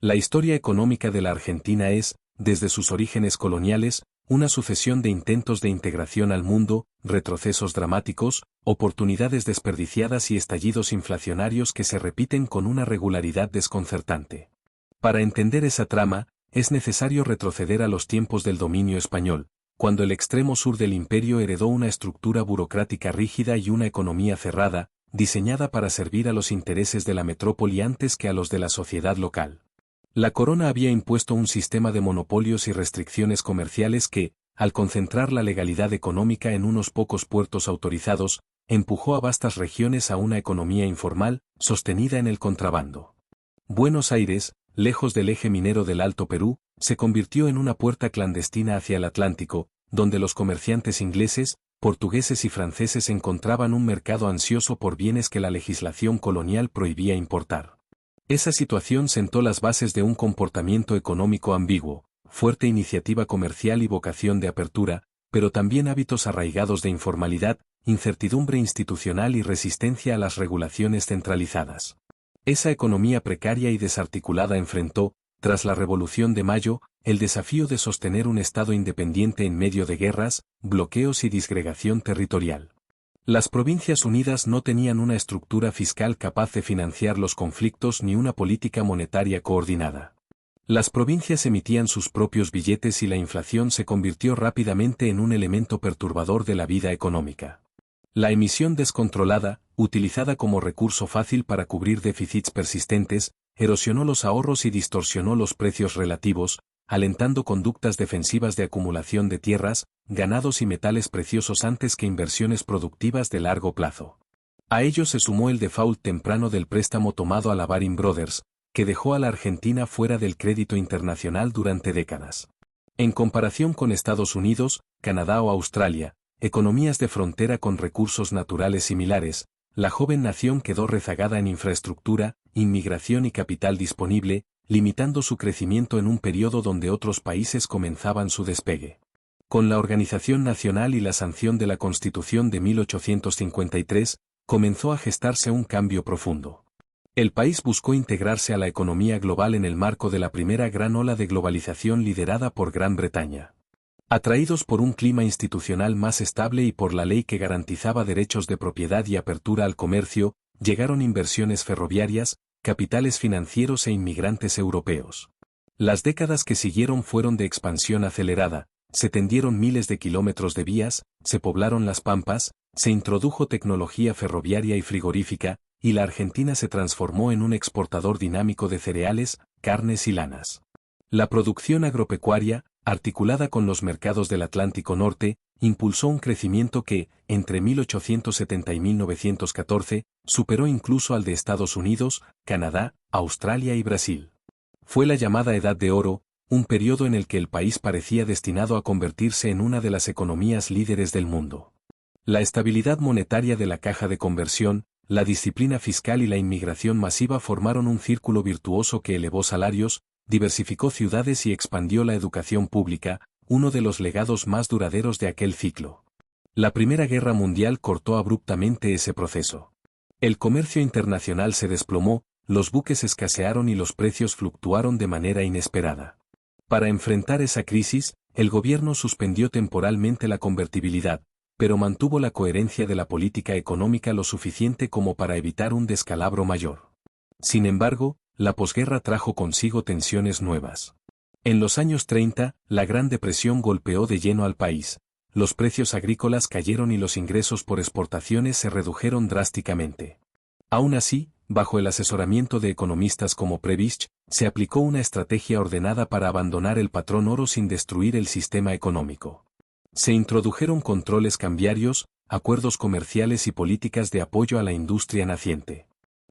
La historia económica de la Argentina es, desde sus orígenes coloniales, una sucesión de intentos de integración al mundo, retrocesos dramáticos, oportunidades desperdiciadas y estallidos inflacionarios que se repiten con una regularidad desconcertante. Para entender esa trama, es necesario retroceder a los tiempos del dominio español, cuando el extremo sur del imperio heredó una estructura burocrática rígida y una economía cerrada, diseñada para servir a los intereses de la metrópoli antes que a los de la sociedad local. La corona había impuesto un sistema de monopolios y restricciones comerciales que, al concentrar la legalidad económica en unos pocos puertos autorizados, empujó a vastas regiones a una economía informal, sostenida en el contrabando. Buenos Aires, lejos del eje minero del Alto Perú, se convirtió en una puerta clandestina hacia el Atlántico, donde los comerciantes ingleses, portugueses y franceses encontraban un mercado ansioso por bienes que la legislación colonial prohibía importar. Esa situación sentó las bases de un comportamiento económico ambiguo, fuerte iniciativa comercial y vocación de apertura, pero también hábitos arraigados de informalidad, incertidumbre institucional y resistencia a las regulaciones centralizadas. Esa economía precaria y desarticulada enfrentó, tras la Revolución de Mayo, el desafío de sostener un Estado independiente en medio de guerras, bloqueos y disgregación territorial. Las Provincias Unidas no tenían una estructura fiscal capaz de financiar los conflictos ni una política monetaria coordinada. Las provincias emitían sus propios billetes y la inflación se convirtió rápidamente en un elemento perturbador de la vida económica. La emisión descontrolada, utilizada como recurso fácil para cubrir déficits persistentes, erosionó los ahorros y distorsionó los precios relativos, alentando conductas defensivas de acumulación de tierras, ganados y metales preciosos antes que inversiones productivas de largo plazo. A ello se sumó el default temprano del préstamo tomado a la Baring Brothers, que dejó a la Argentina fuera del crédito internacional durante décadas. En comparación con Estados Unidos, Canadá o Australia, economías de frontera con recursos naturales similares, la joven nación quedó rezagada en infraestructura, inmigración y capital disponible, limitando su crecimiento en un periodo donde otros países comenzaban su despegue. Con la organización nacional y la sanción de la Constitución de 1853, comenzó a gestarse un cambio profundo. El país buscó integrarse a la economía global en el marco de la primera gran ola de globalización liderada por Gran Bretaña. Atraídos por un clima institucional más estable y por la ley que garantizaba derechos de propiedad y apertura al comercio, llegaron inversiones ferroviarias, capitales financieros e inmigrantes europeos. Las décadas que siguieron fueron de expansión acelerada, se tendieron miles de kilómetros de vías, se poblaron las pampas, se introdujo tecnología ferroviaria y frigorífica, y la Argentina se transformó en un exportador dinámico de cereales, carnes y lanas. La producción agropecuaria, articulada con los mercados del Atlántico Norte, impulsó un crecimiento que, entre 1870 y 1914, superó incluso al de Estados Unidos, Canadá, Australia y Brasil. Fue la llamada Edad de Oro, un periodo en el que el país parecía destinado a convertirse en una de las economías líderes del mundo. La estabilidad monetaria de la caja de conversión, la disciplina fiscal y la inmigración masiva formaron un círculo virtuoso que elevó salarios, diversificó ciudades y expandió la educación pública, uno de los legados más duraderos de aquel ciclo. La Primera Guerra Mundial cortó abruptamente ese proceso. El comercio internacional se desplomó, los buques escasearon y los precios fluctuaron de manera inesperada. Para enfrentar esa crisis, el gobierno suspendió temporalmente la convertibilidad, pero mantuvo la coherencia de la política económica lo suficiente como para evitar un descalabro mayor. Sin embargo, la posguerra trajo consigo tensiones nuevas. En los años 30, la Gran Depresión golpeó de lleno al país, los precios agrícolas cayeron y los ingresos por exportaciones se redujeron drásticamente. Aún así, bajo el asesoramiento de economistas como Prebisch, se aplicó una estrategia ordenada para abandonar el patrón oro sin destruir el sistema económico. Se introdujeron controles cambiarios, acuerdos comerciales y políticas de apoyo a la industria naciente.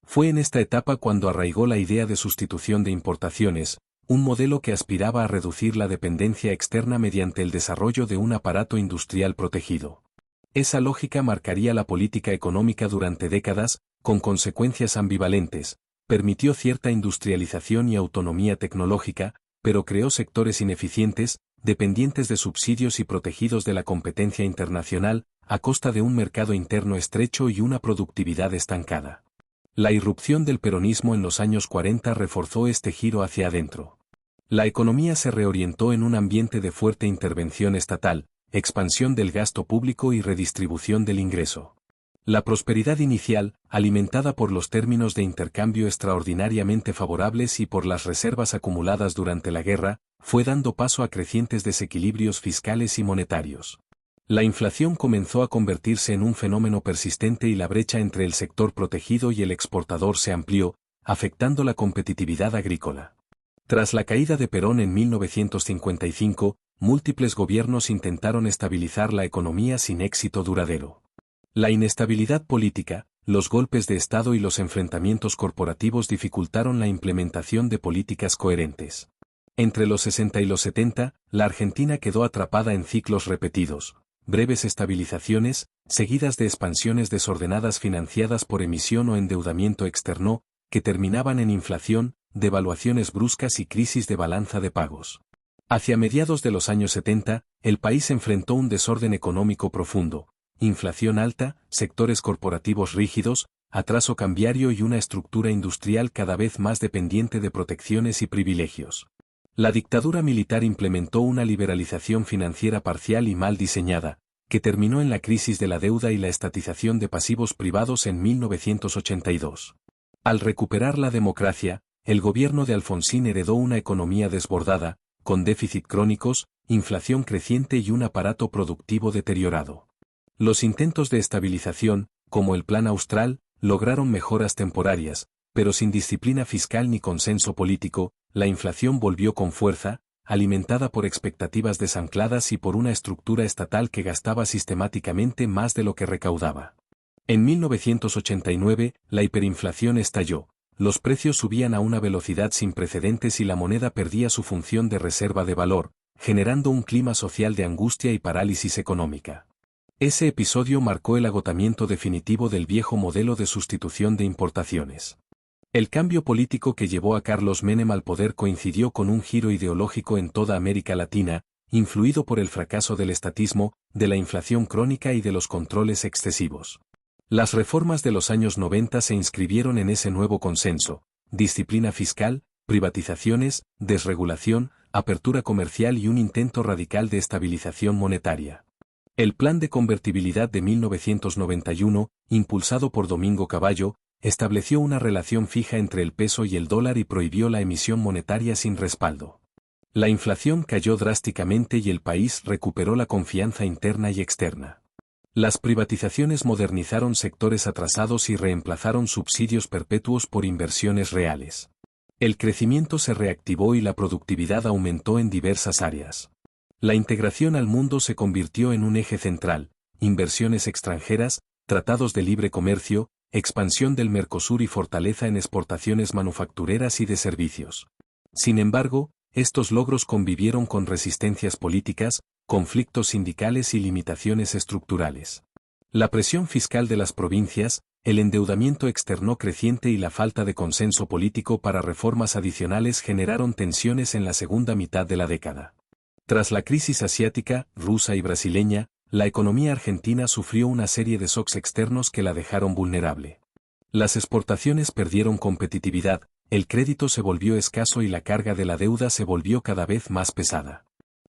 Fue en esta etapa cuando arraigó la idea de sustitución de importaciones, un modelo que aspiraba a reducir la dependencia externa mediante el desarrollo de un aparato industrial protegido. Esa lógica marcaría la política económica durante décadas, con consecuencias ambivalentes, permitió cierta industrialización y autonomía tecnológica, pero creó sectores ineficientes, dependientes de subsidios y protegidos de la competencia internacional, a costa de un mercado interno estrecho y una productividad estancada. La irrupción del peronismo en los años 40 reforzó este giro hacia adentro. La economía se reorientó en un ambiente de fuerte intervención estatal, expansión del gasto público y redistribución del ingreso. La prosperidad inicial, alimentada por los términos de intercambio extraordinariamente favorables y por las reservas acumuladas durante la guerra, fue dando paso a crecientes desequilibrios fiscales y monetarios. La inflación comenzó a convertirse en un fenómeno persistente y la brecha entre el sector protegido y el exportador se amplió, afectando la competitividad agrícola. Tras la caída de Perón en 1955, múltiples gobiernos intentaron estabilizar la economía sin éxito duradero. La inestabilidad política, los golpes de Estado y los enfrentamientos corporativos dificultaron la implementación de políticas coherentes. Entre los 60 y los 70, la Argentina quedó atrapada en ciclos repetidos, breves estabilizaciones, seguidas de expansiones desordenadas financiadas por emisión o endeudamiento externo, que terminaban en inflación, devaluaciones bruscas y crisis de balanza de pagos. Hacia mediados de los años 70, el país enfrentó un desorden económico profundo, inflación alta, sectores corporativos rígidos, atraso cambiario y una estructura industrial cada vez más dependiente de protecciones y privilegios. La dictadura militar implementó una liberalización financiera parcial y mal diseñada, que terminó en la crisis de la deuda y la estatización de pasivos privados en 1982. Al recuperar la democracia, el gobierno de Alfonsín heredó una economía desbordada, con déficit crónicos, inflación creciente y un aparato productivo deteriorado. Los intentos de estabilización, como el Plan Austral, lograron mejoras temporarias, pero sin disciplina fiscal ni consenso político, la inflación volvió con fuerza, alimentada por expectativas desancladas y por una estructura estatal que gastaba sistemáticamente más de lo que recaudaba. En 1989, la hiperinflación estalló, los precios subían a una velocidad sin precedentes y la moneda perdía su función de reserva de valor, generando un clima social de angustia y parálisis económica. Ese episodio marcó el agotamiento definitivo del viejo modelo de sustitución de importaciones. El cambio político que llevó a Carlos Menem al poder coincidió con un giro ideológico en toda América Latina, influido por el fracaso del estatismo, de la inflación crónica y de los controles excesivos. Las reformas de los años 90 se inscribieron en ese nuevo consenso: disciplina fiscal, privatizaciones, desregulación, apertura comercial y un intento radical de estabilización monetaria. El Plan de Convertibilidad de 1991, impulsado por Domingo Cavallo, estableció una relación fija entre el peso y el dólar y prohibió la emisión monetaria sin respaldo. La inflación cayó drásticamente y el país recuperó la confianza interna y externa. Las privatizaciones modernizaron sectores atrasados y reemplazaron subsidios perpetuos por inversiones reales. El crecimiento se reactivó y la productividad aumentó en diversas áreas. La integración al mundo se convirtió en un eje central: inversiones extranjeras, tratados de libre comercio, expansión del Mercosur y fortaleza en exportaciones manufactureras y de servicios. Sin embargo, estos logros convivieron con resistencias políticas, conflictos sindicales y limitaciones estructurales. La presión fiscal de las provincias, el endeudamiento externo creciente y la falta de consenso político para reformas adicionales generaron tensiones en la segunda mitad de la década. Tras la crisis asiática, rusa y brasileña, la economía argentina sufrió una serie de shocks externos que la dejaron vulnerable. Las exportaciones perdieron competitividad, el crédito se volvió escaso y la carga de la deuda se volvió cada vez más pesada.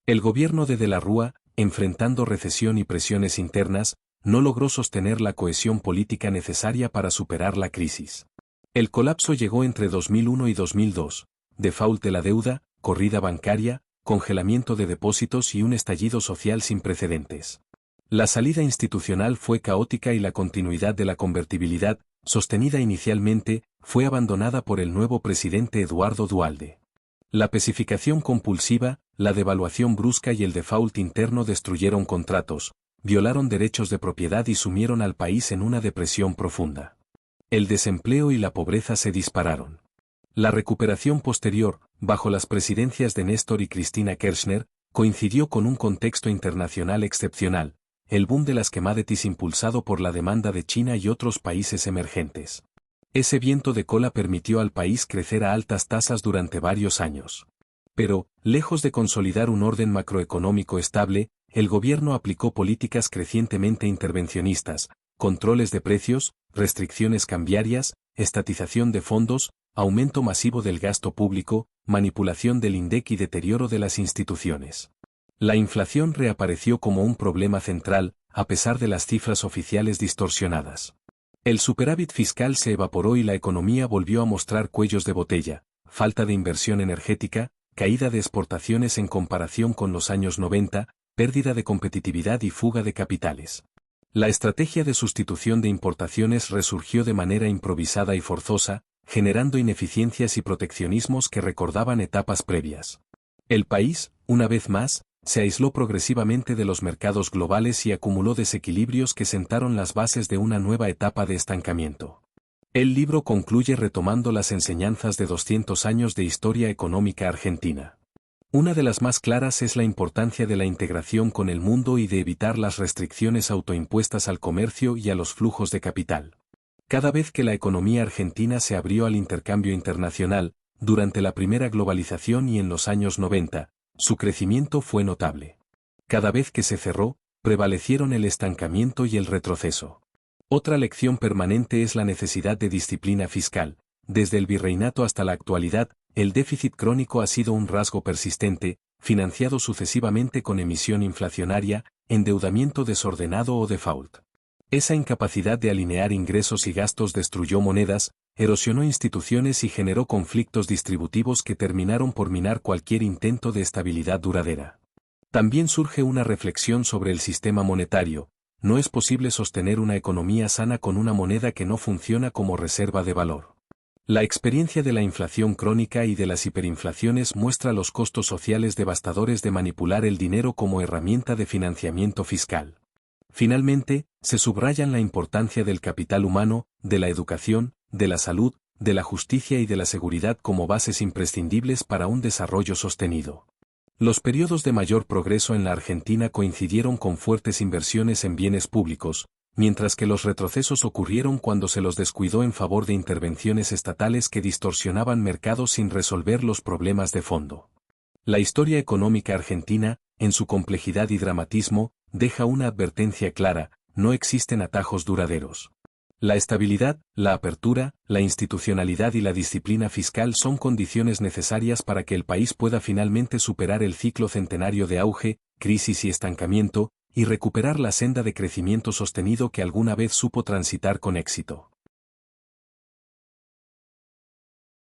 El gobierno de la Rúa, enfrentando recesión y presiones internas, no logró sostener la cohesión política necesaria para superar la crisis. El colapso llegó entre 2001 y 2002, default de la deuda, corrida bancaria, congelamiento de depósitos y un estallido social sin precedentes. La salida institucional fue caótica y la continuidad de la convertibilidad, sostenida inicialmente, fue abandonada por el nuevo presidente Eduardo Duhalde. La pesificación compulsiva, la devaluación brusca y el default interno destruyeron contratos, violaron derechos de propiedad y sumieron al país en una depresión profunda. El desempleo y la pobreza se dispararon. La recuperación posterior, bajo las presidencias de Néstor y Cristina Kirchner, coincidió con un contexto internacional excepcional: el boom de las commodities impulsado por la demanda de China y otros países emergentes. Ese viento de cola permitió al país crecer a altas tasas durante varios años. Pero, lejos de consolidar un orden macroeconómico estable, el gobierno aplicó políticas crecientemente intervencionistas, controles de precios, restricciones cambiarias, estatización de fondos, aumento masivo del gasto público, manipulación del INDEC y deterioro de las instituciones. La inflación reapareció como un problema central, a pesar de las cifras oficiales distorsionadas. El superávit fiscal se evaporó y la economía volvió a mostrar cuellos de botella, falta de inversión energética, caída de exportaciones en comparación con los años 90, pérdida de competitividad y fuga de capitales. La estrategia de sustitución de importaciones resurgió de manera improvisada y forzosa, generando ineficiencias y proteccionismos que recordaban etapas previas. El país, una vez más, se aisló progresivamente de los mercados globales y acumuló desequilibrios que sentaron las bases de una nueva etapa de estancamiento. El libro concluye retomando las enseñanzas de 200 años de historia económica argentina. Una de las más claras es la importancia de la integración con el mundo y de evitar las restricciones autoimpuestas al comercio y a los flujos de capital. Cada vez que la economía argentina se abrió al intercambio internacional, durante la primera globalización y en los años 90, su crecimiento fue notable. Cada vez que se cerró, prevalecieron el estancamiento y el retroceso. Otra lección permanente es la necesidad de disciplina fiscal. Desde el virreinato hasta la actualidad, el déficit crónico ha sido un rasgo persistente, financiado sucesivamente con emisión inflacionaria, endeudamiento desordenado o default. Esa incapacidad de alinear ingresos y gastos destruyó monedas, erosionó instituciones y generó conflictos distributivos que terminaron por minar cualquier intento de estabilidad duradera. También surge una reflexión sobre el sistema monetario. No es posible sostener una economía sana con una moneda que no funciona como reserva de valor. La experiencia de la inflación crónica y de las hiperinflaciones muestra los costos sociales devastadores de manipular el dinero como herramienta de financiamiento fiscal. Finalmente, se subrayan la importancia del capital humano, de la educación, de la salud, de la justicia y de la seguridad como bases imprescindibles para un desarrollo sostenido. Los periodos de mayor progreso en la Argentina coincidieron con fuertes inversiones en bienes públicos, mientras que los retrocesos ocurrieron cuando se los descuidó en favor de intervenciones estatales que distorsionaban mercados sin resolver los problemas de fondo. La historia económica argentina, en su complejidad y dramatismo, deja una advertencia clara: no existen atajos duraderos. La estabilidad, la apertura, la institucionalidad y la disciplina fiscal son condiciones necesarias para que el país pueda finalmente superar el ciclo centenario de auge, crisis y estancamiento, y recuperar la senda de crecimiento sostenido que alguna vez supo transitar con éxito.